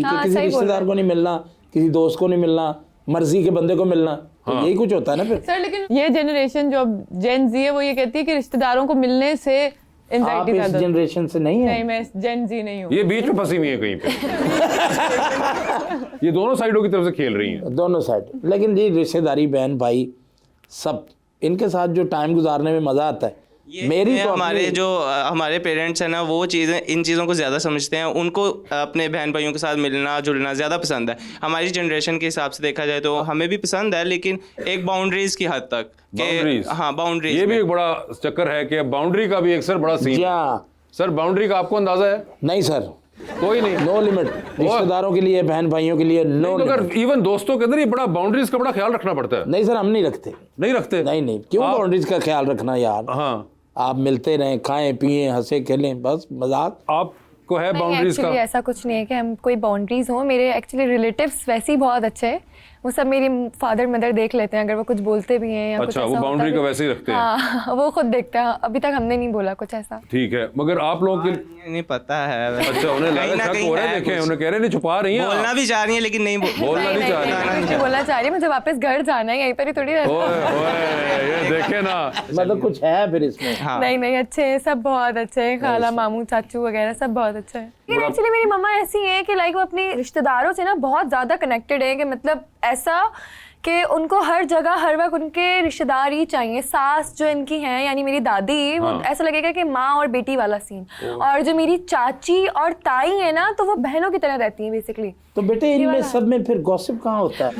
कि किसी रिश्तेदार को नहीं मिलना, किसी दोस्त को नहीं मिलना, मर्जी के बंदे को मिलना, तो यही कुछ होता है ना फिर। सर लेकिन ये जनरेशन जो जेन जी है वो ये कहती है कि रिश्तेदारों को मिलने से आप एंजाइटी इस ज्यादा। जनरेशन से नहीं है? नहीं, मैं जेन जी नहीं हूँ। ये बीच में फंसी हुई है कहीं पे। ये दोनों साइडों की तरफ से खेल रही हैं। दोनों साइड। लेकिन जी रिश्तेदारी, बहन भाई, सब इनके साथ जो टाइम गुजारने में मजा आता है। मेरी तो हमारे जो हमारे पेरेंट्स हैं ना, वो चीज़ें इन चीज़ों को ज़्यादा समझते हैं। उनको अपने बहन भाइयों के साथ मिलना जुलना ज़्यादा पसंद है। हमारी जनरेशन के हिसाब से देखा जाए तो हमें भी पसंद है, लेकिन एक बाउंड्रीज की हद तक। बाउंड्रीज, हाँ बाउंड्रीज। ये भी एक बड़ा चक्कर है कि बाउंड्री का भी एक सर बड़ा सीन है। सर बाउंड्री का आपको अंदाजा है? नहीं सर, कोई नहीं, नो लिमिट। रिश्तेदारों के लिए, बहन भाइयों के लिए नो लिमिट। अगर इवन दोस्तों के अंदर ये बड़ा बाउंड्रीज का बड़ा ख्याल रखना पड़ता है। नहीं सर, हम नहीं रखते। नहीं रखते? नहीं, क्यों बाउंड्रीज का ख्याल रखना यार। हाँ, आप मिलते रहें, खाएं पिए, हंसे खेलें, बस मजाक। आपको है बाउंड्रीज का? ऐसा कुछ नहीं है कि हम कोई बाउंड्रीज हो। मेरे एक्चुअली रिलेटिव्स वैसे ही बहुत अच्छे हैं। वो सब मेरी फादर मदर देख लेते हैं अगर वो कुछ बोलते भी हैं या कुछ अच्छा, ऐसा वो होता बाउंड्री भी- का वैसे ही रखते हैं। हाँ, वो खुद देखते हैं। अभी तक हमने नहीं बोला कुछ ऐसा। ठीक है, मगर आप लोगों के नहीं पता है। अच्छा, उन्हें कहीं लगा ना शक कहीं हो रहा है। है देखें, कुछ। उन्हें कह रहे नहीं, छुपा रही हैं बोलना आप। भी चाह रही है लेकिन नहीं बोलना नहीं चाह रही मैं नहीं बोलना चाह रही, मुझे वापस घर जाना है, यहीं पर ही थोड़ी रहना है। ओए ओए, ये देखे ना। मतलब कुछ है फिर इसमें। हाँ। नहीं अच्छे हैं, सब बहुत अच्छे हैं। खाला मामू चाचू वगैरह सब बहुत अच्छे हैं। लेकिन एक्चुअली मेरी मम्मा ऐसी हैं कि लाइक वो अपने रिश्तेदारों से ना बहुत ज़्यादा कनेक्टेड है, कि मतलब ऐसा कि उनको हर जगह हर वक्त उनके रिश्तेदार ही चाहिए। सास जो इनकी हैं यानी मेरी दादी, वो ऐसा लगेगा कि माँ और बेटी वाला सीन। और जो मेरी चाची और ताई है ना, तो वो बहनों की तरह रहती हैं बेसिकली। तो बेटे इनमें सब में फिर गॉसिप कहाँ होता है?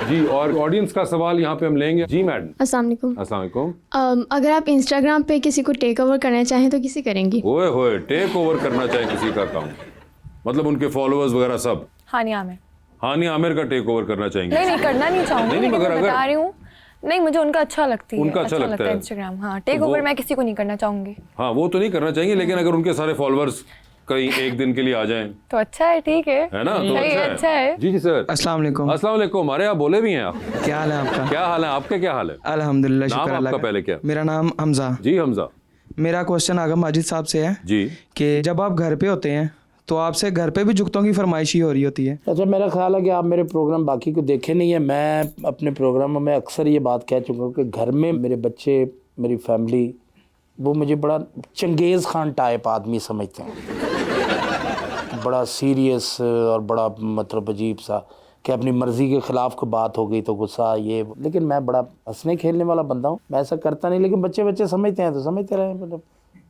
जी, और ऑडियंस का सवाल यहाँ पे हम लेंगे। जी मैडम। अस्सलाम वालेकुम। अस्सलाम वालेकुम। अगर आप इंस्टाग्राम पे किसी को टेक ओवर करना चाहें तो किसे करेंगी? ओए होए, टेक ओवर करना चाहे किसी का अकाउंट, मतलब उनके फॉलोअर्स वगैरह सब? हानिया आमिर। हानिया आमिर का टेक ओवर करना चाहेंगे? नहीं करना नहीं चाहूंगी, नहीं, लेकिन मगर मैं अगर- बता रही हूँ। नहीं, मुझे उनका अच्छा लगती है। उनका अच्छा लगता है इंस्टाग्राम। हाँ, टेक तो ओवर वो- मैं किसी को नहीं करना चाहूंगी। हाँ, वो तो नहीं करना चाहेंगे, लेकिन अगर उनके सारे फॉलोअर्स कहीं एक दिन के लिए आ जाएं, तो अच्छा है, ठीक है। है ना? तो सही है, अच्छा है। जी सर। अस्सलाम वालेकुम। अस्सलाम वालेकुम। हमारे यहाँ बोले भी हैं आप। क्या हाल है आपका? क्या हाल है आपके? क्या हाल है? अल्हम्दुलिल्लाह, नाम शुक्र अल्लाह आपका का। पहले क्या? मेरा नाम हमजा। जी हमजा। मेरा क्वेश्चन आगा माजिद साहब से है जी। कि जब आप घर पे होते हैं तो आपसे घर पे भी जुगतों की फरमाइशी हो रही होती है। अच्छा, मेरा ख्याल है कि आप मेरे प्रोग्राम बाकी को देखे नहीं है। मैं अपने प्रोग्रामों में अक्सर ये बात कह चुका हूँ कि घर में मेरे बच्चे, मेरी फैमिली, वो मुझे बड़ा चंगेज़ खान टाइप आदमी समझते हैं। बड़ा सीरियस और बड़ा मतलब अजीब सा, कि अपनी मर्ज़ी के ख़िलाफ़ कोई बात हो गई तो गुस्सा ये। लेकिन मैं बड़ा हंसने खेलने वाला बंदा हूँ, मैं ऐसा करता नहीं। लेकिन बच्चे समझते हैं तो समझते रहे, मतलब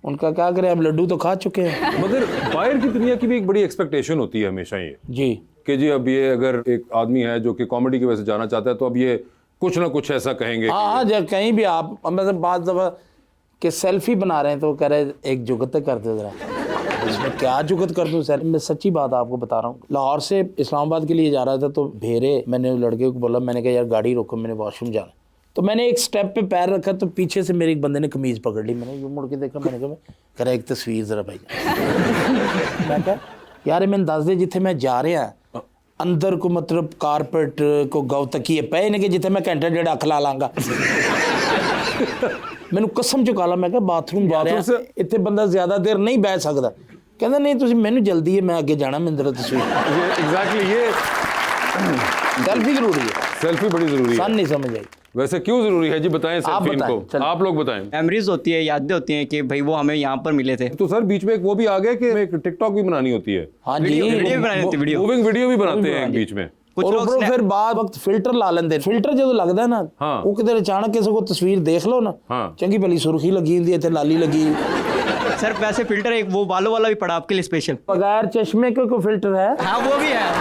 उनका क्या करें, अब लड्डू तो खा चुके हैं। मगर बाहर की दुनिया की भी एक बड़ी एक्सपेक्टेशन होती है हमेशा ये जी कि जी अब ये अगर एक आदमी है जो कि कॉमेडी की वजह से जाना चाहता है, तो अब ये कुछ ना कुछ ऐसा कहेंगे। हाँ, जब कहीं भी आप मतलब बात दफ़ा कि सेल्फी बना रहे हैं तो कह रहे एक जुगत कर दो जरा। इसमें क्या जुगत कर दूं सर? मैं सच्ची बात आपको बता रहा हूँ। लाहौर से इस्लामाबाद के लिए जा रहा था तो भेरे, मैंने लड़के को बोला, मैंने कहा यार गाड़ी रोको, मैंने वॉशरूम जाना। तो मैंने एक स्टेप पे पैर रखा तो पीछे से मेरे एक बंदे ने कमीज़ पकड़ ली। मैंने यूँ मुड़ के देखा, मैंने कहा एक तस्वीर ज़रा भाई। मैं कहा यार मैंने दस दे जिथे मैं जा रहा अंदर को मतलब कारपेट को गौ तकिए पे ने कि जिथे मैं घंटा डेढ़ अख ला लांगा। मैंू कसम चुका ला, मैं कहा बाथरूम जा रहा इतने बंदा ज़्यादा देर नहीं बह सकता। कहता नहीं तुम मैनू जल्दी है, मैं अगे जाना, मैं जरा तस्वीर। एग्जैक्टली, ये सेल्फी जरूरी है। सेल्फी बड़ी जरूरी है। सन नहीं समझ आई। वैसे क्यों जरूरी है जी? बताएं सेल्फी बताएं, इनको। आप लोग बताएं। मेमोरीज होती है, यादें होती हैं कि भाई वो हमें यहाँ पर मिले थे। तो सर बीच में एक वो भी आ गया कि एक टिकटॉक भी बनानी होती है। हाँ जी, वीडियो भी बनानी होती है, वीडियो मूविंग वीडियो भी बनाते हैं एक बीच में। कुछ और लोग ऊपरों फिर बाद वक्त फिल्टर ला लेंदे। फिल्टर जो लगता है ना, हाँ। वो किधर अचानक किसी को तस्वीर देख लो ना, हाँ। चंगी भली सुर्खी लगी होंदी है, लाली लगी। सर वैसे फिल्टर एक वो बालों वाला भी पड़ा आपके लिए स्पेशल। बगैर चश्मे के कोई फिल्टर है? हाँ वो भी है।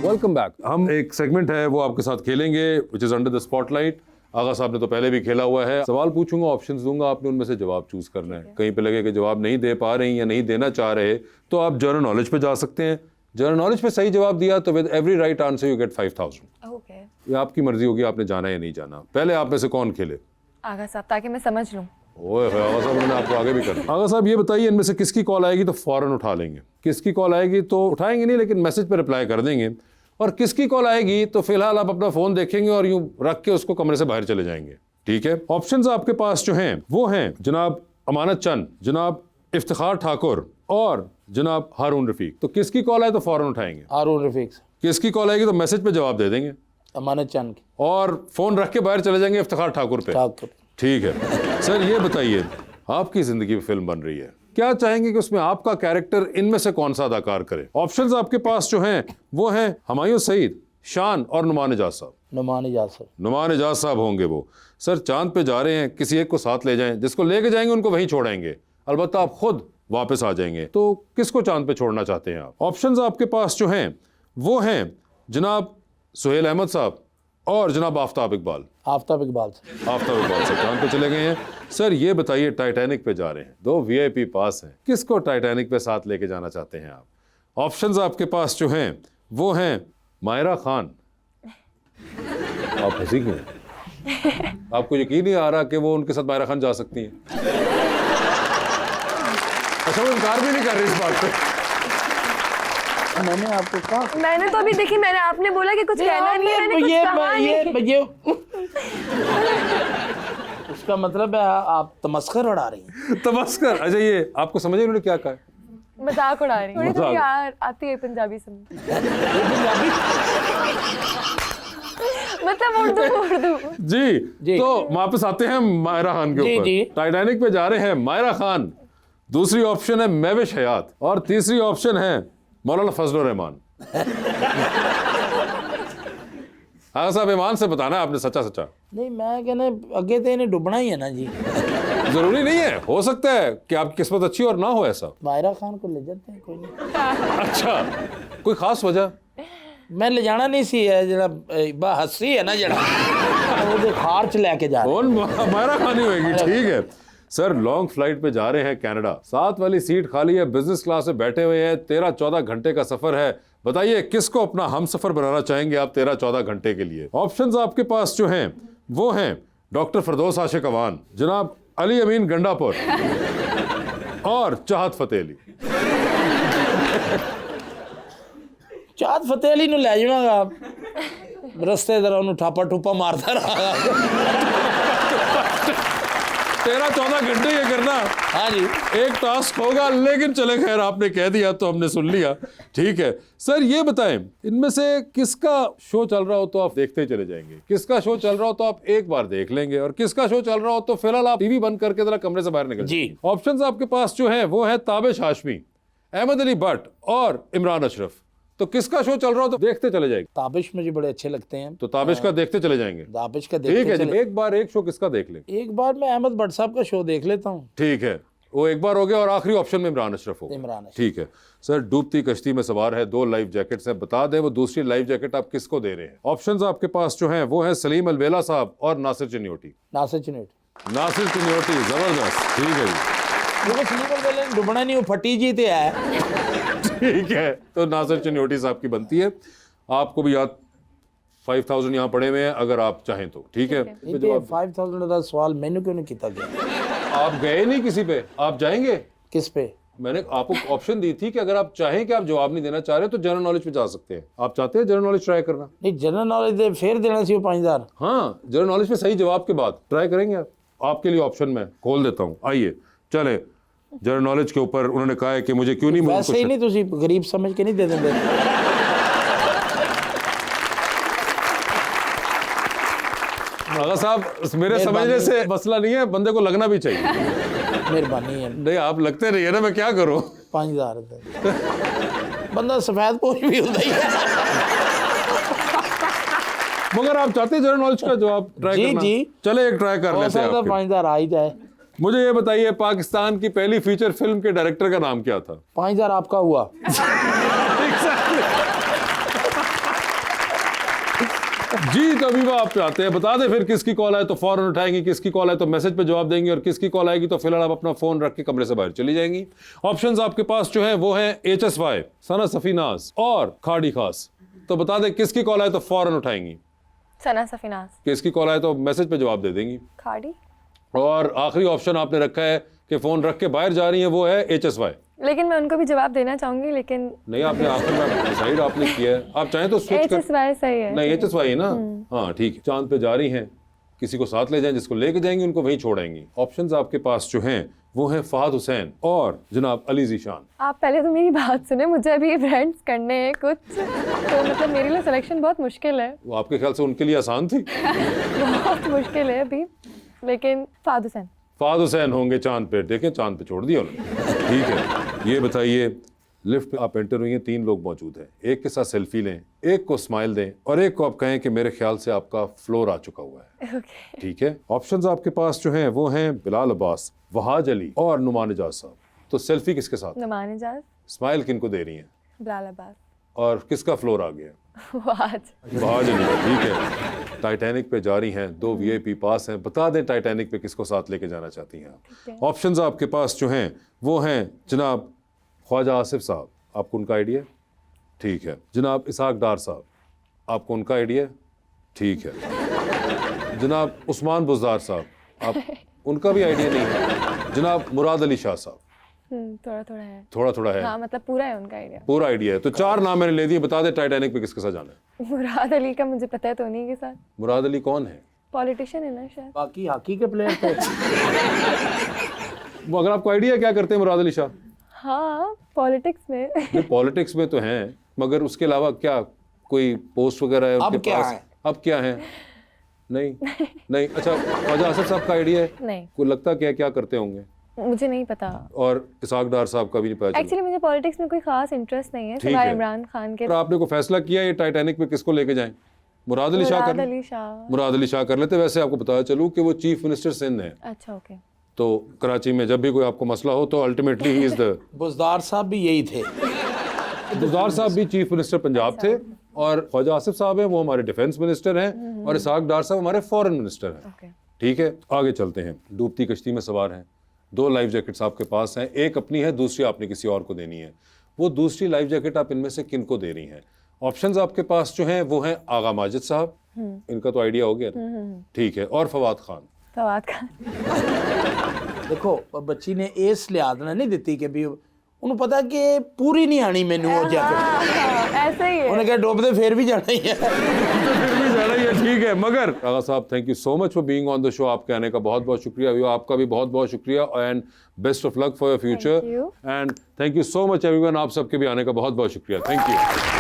Welcome back. हम एक सेगमेंट है वो आपके साथ खेलेंगे, which is under the spotlight. Agha साहब ने तो पहले भी खेला हुआ है। सवाल पूछूंगा, ऑप्शंस दूंगा, आपने उनमें से जवाब चूज करना है। कहीं पे लगे कि जवाब नहीं दे पा रही या नहीं देना चाह रहे तो आप जनरल नॉलेज पे जा सकते हैं। जनरल नॉलेज पे सही जवाब दिया तो with every right answer you get 5000। Okay, ये आपकी मर्जी होगी, आपने जाना या नहीं जाना। पहले आप में से कौन खेले? आगा साहब, ताकि मैं समझ लूँ। ओए आगा साहब, उन्होंने आपको आगे भी कर दिया। आगा साहब ये बताइए, इनमें से किसकी कॉल आएगी तो फौरन उठा लेंगे, किसकी कॉल आएगी तो उठाएंगे नहीं लेकिन मैसेज पे रिप्लाई कर देंगे, और किसकी कॉल आएगी तो फिलहाल आप अपना फ़ोन देखेंगे और यूँ रख के उसको कमरे से बाहर चले जाएंगे। ठीक है। ऑप्शंस आपके पास जो हैं वो हैं जनाब अमानत चंद, जनाब इफ्तिखार ठाकुर और जनाब हारून रफीक। तो किसकी कॉल है तो फौरन उठाएंगे? हारून रफीक से। किसकी कॉल आएगी तो मैसेज पे जवाब दे देंगे अमानत चंद की। और फोन रख के बाहर चले जाएंगे इफ्तिखार ठाकुर पे। ठाकुर। ठीक है सर, ये बताइए आपकी जिंदगी में फिल्म बन रही है, क्या चाहेंगे कि उसमें आपका कैरेक्टर इनमें से कौन सा अदाकार करे? ऑप्शंस आपके पास जो हैं वो हैं हुमायूं सईद, शान और नुमान एजाज साहब। नुमान एजाज साहब। नुमान एजाज साहब होंगे वो। सर चांद पे जा रहे हैं, किसी एक को साथ ले जाएं, जिसको लेके जाएंगे उनको वहीं छोड़ेंगे, अलबत्ता आप खुद वापस आ जाएंगे, तो किसको चांद पे छोड़ना चाहते हैं आप? ऑप्शंस आपके पास जो हैं वो हैं जनाब सुहेल अहमद साहब और जनाब आफ्ताब इकबाल। आफ्ताब इकबाल से। आफ्ताब इकबाल से चांद पे चले गए हैं। सर ये बताइए, टाइटैनिक पे जा रहे हैं, 2 VIP पास हैं, किसको टाइटैनिक पे साथ लेके जाना चाहते हैं आप? ऑप्शंस आपके पास जो हैं वो हैं मायरा खान। आप हंसी क्यों? आपको यकीन नहीं आ रहा कि वो उनके साथ मायरा खान जा सकती हैं? अच्छा, वो इनकार भी नहीं कर रही इस बात पे। मैंने आपको कहा, मैंने तो अभी देखी, मैंने आपने बोला कि कुछ कहना नहीं है, मैंने कुछ कहा नहीं। ये उसका मतलब है आप तमस्कर उड़ा रही हैं। तमस्कर? अच्छा, ये आपको समझ उन्होंने क्या कहा? मजाक उड़ा रही हूँ। मजाक। यार आती है पंजाबी समझ, मतलब उर्दू। जी। तो वापस आते हैं मायरा खान के जी, ऊपर। जी। टाइटैनिक पे जा रहे हैं मायरा खान, दूसरी ऑप्शन है महविश हयात और तीसरी ऑप्शन है मौलाना फजलुर रहमान। हाँ साहब, ईमान से बताना है आपने सच्चा सच्चा। नहीं, मैं कहना अगे तो इन्हें डुबना ही है ना जी। जरूरी नहीं है, हो सकता है कि आपकी किस्मत अच्छी और ना हो ऐसा। मायरा खान को ले जाते हैं, कोई नहीं। अच्छा, कोई खास वजह? मैं ले जाना नहीं सी है जरा हंसी है ना जरा वो खार च लेके जा रहे हैं। कौन? मायरा खान ही होगी। ठीक है सर, लॉन्ग फ्लाइट पे जा रहे हैं कनाडा, 7 वाली सीट खाली है, बिजनेस क्लास में बैठे हुए हैं, 13-14 घंटे का सफर है, बताइए किसको अपना हम सफर बनाना चाहेंगे आप 13-14 घंटे के लिए? ऑप्शंस आपके पास जो हैं वो हैं डॉक्टर फरदौस आशिक अवान, जनाब अली अमीन गंडापुर और चाहत फतेह अली। चाहत फतेह अली नु ले जावांगा, रस्ते दर उन्हें ठापा ठुपा मारता रहा। 13-14 घंटे ये करना? हाँ जी, एक टास्क होगा, लेकिन चले खैर आपने कह दिया तो हमने सुन लिया। ठीक है सर, ये बताएं इनमें से किसका शो चल रहा हो तो आप देखते ही चले जाएंगे, किसका शो चल रहा हो तो आप एक बार देख लेंगे, और किसका शो चल रहा हो तो फिलहाल आप टीवी बंद करके जरा कमरे से बाहर निकल जी। ऑप्शंस आपके पास जो है वो है ताबिश हाशमी, अहमद अली भट्ट और इमरान अशरफ। तो किसका शो चल रहा हो तो देखते चले जाएंगे। ताबिश मुझे बड़े अच्छे लगते हैं, तो ताबिश का देखते चले जाएंगे। ताबिश का ठीक है देखते जी, चले। एक बार एक शो किसका देख लेंगे? एक बार मैं अहमद भट्ट साहब का शो देख लेता हूँ। ठीक है, वो एक बार हो गया, और आखिरी ऑप्शन में इमरान अशरफ हो। इमरान अशरफ। ठीक है सर, डूबती कश्ती में सवार है, 2 लाइफ जैकेट्स हैं, बता दें वो दूसरी लाइफ जैकेट आप किसको दे रहे हैं? ऑप्शंस आपके पास जो हैं वो है सलीम अलवेला साहब और नासिर चिन्योटी। नासिर चिन्योटी। नासिर चिन्योटी, जबरदस्त। ठीक है जी, वो स्लीपर वाले ने डुबना नहीं, वो फटी जी थे है। ठीक है, तो नासिर चिन्योटी साहब की बनती है। आपको भी याद 5000 यहाँ पड़े हुए हैं अगर आप चाहें तो। ठीक है, 5000 का सवाल मैंने क्यों नहीं किया गया? आप गए नहीं किसी पे, आप जाएंगे किस पे? मैंने आपको ऑप्शन दी थी कि अगर आप चाहें कि आप जवाब नहीं देना चाह रहे तो जनरल नॉलेज पे जा सकते हैं। आप चाहते हैं जनरल नॉलेज ट्राई करना? नहीं, जनरल नॉलेज दे फिर देना चाहिए 5000। हाँ, जनरल नॉलेज पे सही जवाब के बाद ट्राई करेंगे आप? आपके लिए ऑप्शन मैं खोल देता हूँ, आइए चले। जनरल नॉलेज के ऊपर उन्होंने कहा है कि मुझे क्यों नहीं वैसे ही नहीं, तुसी गरीब समझ के नहीं दे देंगे। आगा साहब, मेरे समझने से मसला नहीं है, बंदे को लगना भी चाहिए। मेहरबानी है। नहीं, आप लगते नहीं है ना, मैं क्या करूँ? 5000 बंदा सफेद पोश भी होता ही है। मगर आप चाहते हैं जनरल नॉलेज का जवाब ट्राई जी, करना? जी। चले एक ट्राई कर लेते हैं आपके। 5000 आ ही जाए। मुझे ये बताइए, पाकिस्तान की पहली फीचर फिल्म के डायरेक्टर का नाम क्या था? 5000 आपका हुआ। जी, तो अभी वो आप चाहते हैं, बता दें फिर किसकी कॉल आए तो फौरन उठाएंगी, किसकी कॉल आए तो मैसेज पे जवाब देंगी, और किसकी कॉल आएगी तो फिलहाल आप अपना फोन रख के कमरे से बाहर चली जाएंगी। ऑप्शंस आपके पास जो है वो है HSY, सना सफीनाज और खाड़ी खास। तो बता दें किसकी कॉल आए तो फौरन उठाएंगी, सना सफीनाज। किसकी कॉल आए तो मैसेज पे जवाब दे देंगी, खाड़ी। और आखिरी ऑप्शन आपने रखा है कि फोन रख के बाहर जा रही है, वो है HSY। लेकिन मैं उनको भी जवाब देना चाहूंगी, लेकिन नहीं, आपने आखिर में डिसाइड आपने किया है, आप चाहें तो स्विच कर। HSY सही है। नहीं, HSY है ना? हाँ ठीक है। चांद पे जा रही हैं किसी को साथ ले जाएं, जिसको लेके जाएंगी उनको वहीं छोड़ेंगी। ऑप्शंस आपके पास जो हैं वो हैं फहद हुसैन और जनाब अली ज़ीशान। आप पहले तो मेरी बात सुने, मुझे अभी फ्रेंड्स करने हैं कुछ, तो मतलब मेरे लिए सिलेक्शन बहुत मुश्किल है। वो आपके ख्याल से उनके लिए आसान थी? बहुत मुश्किल है अभी, लेकिन फहद हुसैन। फहद हुसैन होंगे चांद पे। देखें चांद पे छोड़ दिया उन्होंने। ठीक है, ये बताइए, लिफ्ट में आप एंटर हुई हैं, 3 लोग मौजूद हैं, एक के साथ सेल्फी लें, एक को स्माइल दें और एक को आप कहें कि मेरे ख्याल से आपका फ्लोर आ चुका हुआ है। ओके। ठीक है, ऑप्शंस आपके पास जो हैं वो हैं बिलाल अब्बास, वहाज अली और नुमान इजाज साहब। तो सेल्फी किसके साथ? नुमान इजाज। स्माइल किनको दे रही हैं? बिलाल अब्बास। और किसका फ्लोर आ गया? वहाज। वहाज अली। ठीक है, टाइटैनिक पे जा रही हैं, 2 VIP पास हैं। बता दें टाइटैनिक पे किसको साथ लेके जाना चाहती हैं आप? ऑप्शंस आपके पास जो हैं वो हैं जनाब ख्वाजा आसिफ साहब, आपको उनका आइडिया? ठीक है। जनाब इसहाक डार साहब, आपको उनका आइडिया? ठीक है। जनाब उस्मान बुज़दार साहब, आप उनका भी आइडिया नहीं है? जनाब मुराद अली शाह साहब, थोड़ा थोड़ा है। थोड़ा थोड़ा है? हाँ मतलब पूरा है उनका आइडिया। पूरा आइडिया है। तो 4 नाम मैंने ले दिए, बता दे टाइटैनिक पे किसके साथ जाना है? मुराद अली का मुझे पता है, तो नहीं के साथ। मुराद अली कौन है? पॉलिटिशियन है ना शायद। बाकी हॉकी के प्लेयर थे। वो अगर आपको आइडिया क्या करते हैं मुराद अली शाह? हाँ पॉलिटिक्स में। पॉलिटिक्स में तो हैं, मगर उसके अलावा क्या कोई पोस्ट वगैरह है उनके अब क्या पास? है? अब क्या है? नहीं नहीं। अच्छा, ख्वाजा आसिफ साहब का आइडिया है? नहीं, कोई लगता क्या करते होंगे? मुझे नहीं पता। और इसहाक डार साहब का भी नहीं पता चला? एक्चुअली मुझे पॉलिटिक्स में कोई खास इंटरेस्ट नहीं है, ठीक सिवाय है। इमरान खान के। और आपने को फैसला किया ये टाइटैनिक पे किसको लेके जाएं? मुराद अली शाह मुराद कर अली शाह। मुराद अली शाह कर लेते। वैसे आपको बताया चलूं कि वो चीफ मिनिस्टर सिंध हैं, अच्छा ओके। तो कराची में जब भी कोई आपको मसला हो तो ultimately he is the Buzdar साहब भी यही थे। बुज़दार साहब भी चीफ मिनिस्टर पंजाब थे और ख्वाजा आसिफ साहब हैं वो हमारे डिफेंस मिनिस्टर हैं और इसहाक डार साहब हमारे फॉरेन मिनिस्टर हैं। ओके। ठीक है, आगे चलते हैं। डूबती कश्ती में सवार हैं, 2 लाइफ जैकेट्स आपके पास हैं, एक अपनी है, दूसरी आपने किसी और को देनी है। वो दूसरी लाइफ जैकेट आप इनमें से किन को दे रही हैं? ऑप्शंस आपके पास जो हैं वो हैं आगा माजिद साहब, इनका तो आइडिया हो गया ना? ठीक है, और फवाद खान। फवाद खान। देखो बच्ची ने इस लिहाज ਨਾਲ नहीं ਦਿੱਤੀ कि भी ਉਹਨੂੰ ਪਤਾ ਕਿ ਪੂਰੀ ਨਹੀਂ ਆਣੀ ਮੈਨੂੰ ਉਹ ਜੈਕਟ। ऐसा ही है। ਉਹਨੇ ਕਿਹਾ ਡੁੱਬਦੇ ਫੇਰ ਵੀ ਜਾਣਾ ਹੀ ਹੈ। फिर भी जाना ही है। ठीक है, मगर आगा साहब thank you so much for being on the show. आपके आने का बहुत बहुत शुक्रिया। अभी आपका भी बहुत बहुत शुक्रिया and best of luck for your future you. And thank you so much everyone. आप सबके भी आने का बहुत बहुत शुक्रिया। Thank you.